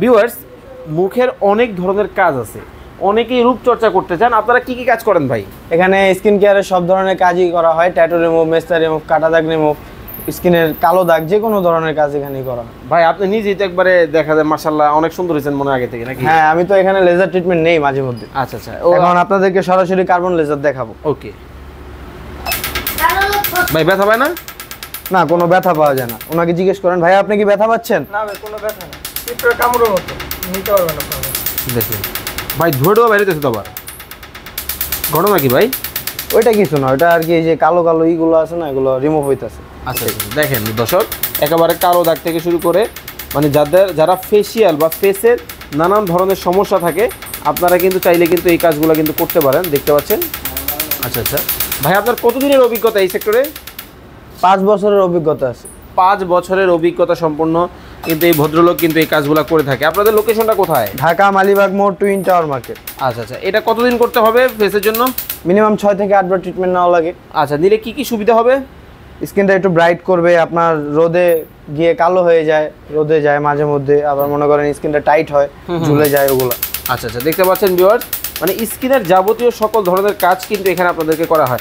Viewers, মুখের অনেক ধরনের কাজ আছে, অনেকেই রূপচর্চা করতে চান, আপনারা কি কি কাজ করেন ভাই? এখানে স্কিন কেয়ারের সব ধরনের কাজই করা হয়, ট্যাটু রিমুভ, মেস্তা রিমুভ, কাটা দাগ রিমুভ, স্কিনের কালো দাগ, যে কোনো ধরনের কাজ এখানেই করা হয়। ভাই আপনি নিজেই তো একবারে দেখা যায় মাশাআল্লাহ অনেক সুন্দর হয়েছেন মনে আগে থেকে নাকি? হ্যাঁ, আমি তো এখানে লেজার ট্রিটমেন্ট নেই মাঝে মধ্যে। আচ্ছা আচ্ছা, এখন আপনাদেরকে সরাসরি কার্বন লেজার দেখাবো। ওকে ভাই, ব্যথা পায় না? না, কোনো ব্যথা পাওয়া যায় না। ওনাকে জিজ্ঞেস করেন, ভাই আপনি কি ব্যথা পাচ্ছেন? না ভাই, কোনো ব্যথা না, পিঁপড়ার কামড়ের মতো, নিতে পারবেন আপনারা। দেখেন ভাই, ধুয়ে ধোয়া বেরিয়েছে তো আবার, ঘটনা কি ভাই? ওইটা কিছু না, ওইটা আর কি এই যে কালো কালো ইগুলো আছে না, এগুলো রিমুভ হইতাছে। আচ্ছা দেখেন দর্শক, একেবারে কালো দাগ থেকে শুরু করে মানে যারা ফেসিয়াল বা ফেসের নানান ধরনের সমস্যা থাকে, আপনারা কিন্তু চাইলে কিন্তু এই কাজগুলো কিন্তু করতে পারেন, দেখতে পাচ্ছেন। আচ্ছা আচ্ছা ভাই, আপনার কতদিনের অভিজ্ঞতা এই সেক্টরে? 5 বছরের অভিজ্ঞতা আছে। 5 বছরের অভিজ্ঞতা সম্পন্ন কিন্তু এই ভদ্রলোক কিন্তু এই কাজগুলো করে থাকে। আপনাদের লোকেশনটা কোথায়? ঢাকা মালিবাগ মোড়, টুইন টাওয়ার মার্কেট। আচ্ছা আচ্ছা, এটা কতদিন করতে হবে ফেসের জন্য? মিনিমাম 6 থেকে 8 বার ট্রিটমেন্ট নেওয়া লাগে। আচ্ছা, নিলে কি কি সুবিধা হবে? স্কিনটা একটু ব্রাইট করবে, আপনার রোদে গিয়ে কালো হয়ে যায়, রোদে যায় মাঝে মধ্যে, আবার মনে করেন স্কিনটা টাইট হয়, ঝুলে যায় ওগুলো। আচ্ছা আচ্ছা, দেখতে পাচ্ছেন ভিউয়ার্স, মানে স্কিনের যাবতীয় সকল ধরনের কাজ কিন্তু এখানে আপনাদেরকে করা হয়।